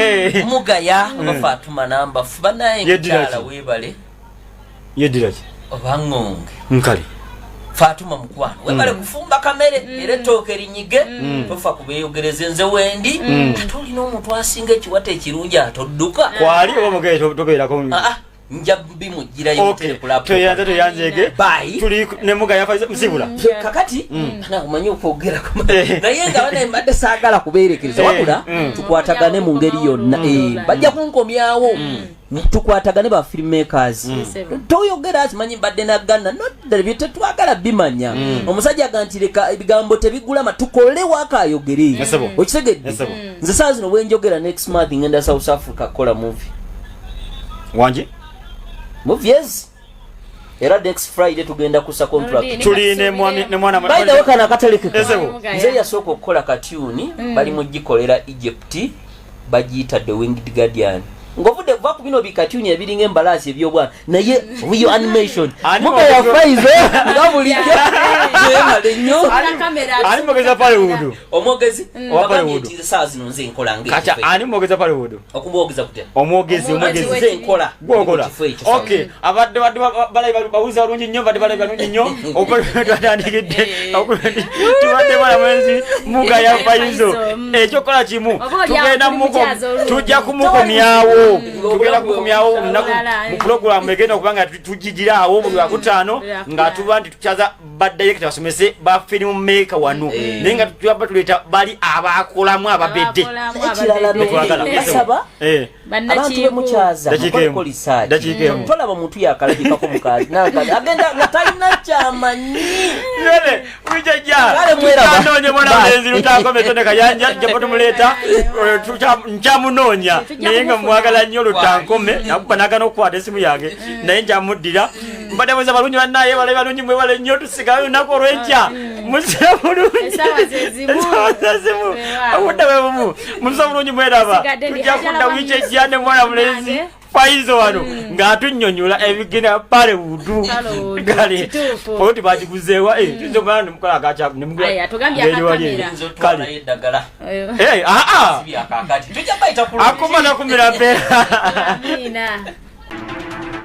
Mugaya oba Fatuma nambafu banaye mukyala weebale yediraki oba ngonge nkale Fatuma mukwano webale kufumba kamere era ettooke linyige tofa kubeeyogereze nze wendi ate olina omuntu asinga ekiwata ekirungi atodduka kwali oba Mugaya tobeerako nja bimugirayo toyanzege tuli ne Mugaya Faizo msibula kakati nakumanyi okwogerako naye nga bana mbadde saagala kubeerekereza wabula tukwatagane mu ngeri yonna bajja kunkomyawo tukwatagane ba filmmakers toyogera asimanyi mbadde nagana nodde tetwagala bimanya omusajja agantireka ebigambo tebigula tukole wakayogere okitegedde nze saa zino bwenjogera next month ngenda South Africa kola movie wanje movies era next Friday tugenda kusa contract tuline mwana by the way kana kateleke nze yasoko okukola katuni bali mugikolera Egypt bagiyita The Winged Guardian ng'ovudde kuva ku bino bikatuni ebiringa embalaasi ebyobwana naye real animation muga yafaizo nga bulijjo yemale nnyo ani mwogeza pale wudu omwogezi bagambye saa zino nze nkola kati ani mwogeza pale wudu okumwogeza kutya omwogezi nze nkola gwokola okay abadde balayi bawuza balungi nnyo badde balayi balungi nnyo okutandikidde tubadde bala mwenzi muga yafaizo ekyokola kimu tugenda tujja kumukomyawo tugenda kukumyawo mu program egenda okubanga tujigiraawo buli wakutaano nga tuba nti tukyaza badirector basomese ba film maker wano naye nga tuba tuleeta bali abakolamu ababedde ekirala abantu bemukyaza tolaba muntu yakalabikako mukazi agenda nga talina kyamanyi tujanoonya mwana mulenzi lutakomese ne kayanja tujja tumuleeta nkyamunoonya naye nga mwagala nnyo lutankome nakuba nagana okukwata esimu yange naye njamuddira mbadde mweza balungi bannaye balabe balungi mwebale nnyo tusigayo lunaku olw'enkya musira bulungi obudde bwe bumu musira bulungi mweraba tujja kudda wiiki ejja ne mwana mulenzi Faizo wano ng'atunnyonnyola ebigenda pale wudu gali oti bagiguzeewa tuze mwana mukola agacha nemugula aya tugambye akakamera kale eddagala akomana kumira pe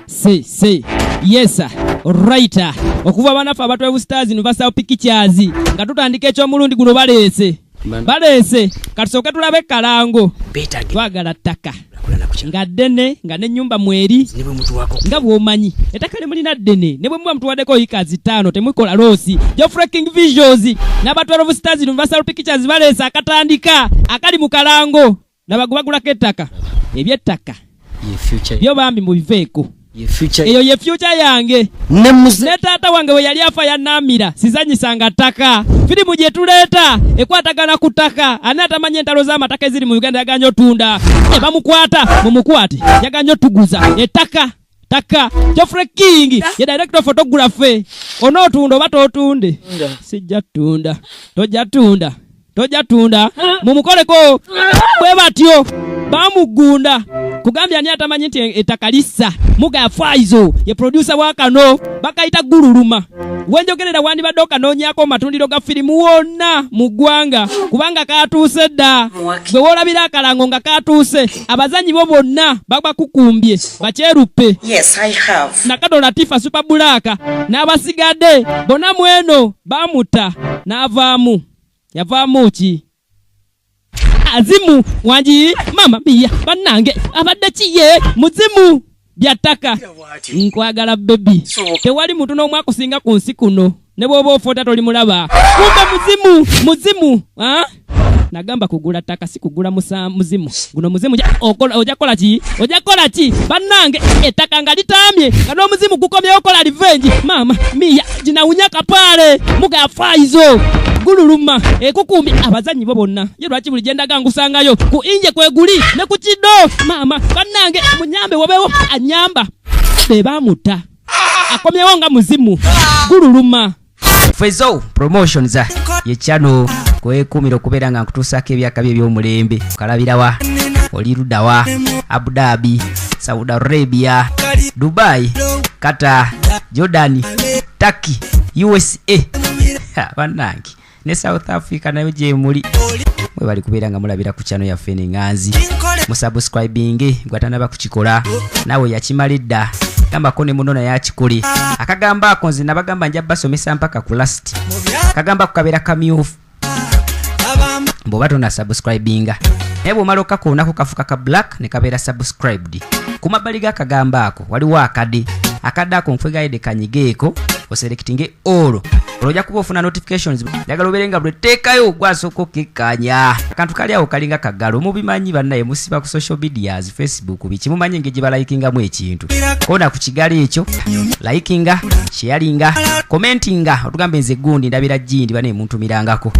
say yes right okuva banafa abatwe stars Universal Pictures nga tutandika eky'omulundi guno balese katusoke tulabe kalango twagala ttaka nga ddene nga n'ennyumba mweri nga bw'omanyi ettaka limulina ddene ne bwe muba mutuwaddeko hikazi 5 temwikola loosi Geoffrey King Visuals n'aba12 Stars Universal Pictures baleesa akatandika akali mu kalango nabagulako ettaka eby'ettaka byo bambi mubiveeko eyo ye future yange ne taata wange we yali afa yanamira sizanyisanga ttaka firimu gye tuleeta ekwatagana ku ttaka ani atamanye entalo z'amataka eziri mu Uganda yaganya otunda bamukwata mumukwate yaganya otuguza ettaka Geoffrey King ye director photography onootunda oba tootunde sijja tunda tojja tunda mumukoleko bwe batyo bamugunda kugambya ani atamanyi nti ettaka lissa muga yafaizo ye producer wakano bakayita gululuma wenjogerera wandibadde okanoonyako matundiro ga firimu wonna mu ggwanga kubanga katuuse dda bwe woolabira akalango nga katuuse abazanyi bo bonna babakukumbye bakyeruppe nakato Latifa Super Black n'abasigadde bonna mweno bamutta n'avaamu yavaamu ki azimu wanji mama mia banange abadde kiye muzimu byataka nkwagala baby tewali muntu n'omwakusinga ku nsi kuno ne bw'oba ofoota toli mulaba kumbe muzimu nagamba kugula ttaka si kugula muzimu guno muzimu ojakola ki bannange ettaka nga litamye nga n'omuzimu gukomyewo kola revenge mama mia ginawunya kapaale muga faizo gululuma ekukumbi abazanyi bo bonna ye lwaki buli gyendaga ngusangayo ku inje kweguli ne ku kiddo mama bannange munyambe wabewo anyamba bebamutta akomyewo nga muzimu gululuma Faizo promotions ye channel kwekumira okubeera nga nkutuusako ebyaka bye by'omulembe kalabirawa olirudawa Abu Dhabi Saudi Arabia Dubai Qatar Jordan Turkey USA bannange ne South Africa nayo gye muli mwe bali kubeera nga mulabira ku channel yaffe n'enganzi musubscribing gwatanaba kukikola nawe yakimalidda gambako ne muno naye akikole akagamba ako nze nabagamba nja basomesa mpaka ku last akagamba kukabeera kamyufu mboba tona subscribinga naye bw'omala okakoonako kafuka ka black ne kabeera subscribed ku mabbali g'akagamba ako waliwo akade ako nfwegaide kanyigeeko oselectinge all olojja kuba ofuna notifications njagala obeere nga bweteekayo gwasooka okkekkaanya akantu kali awo kalinga kaggalo mubimanyi bannaye musiba ku social medias Facebook biki mumanyi engeri gye balayikingamu ekintu koona ku kigalo ekyo layikinga sharinga commentinga otugambe nze gundi ndabira jindi bane muntu mirangako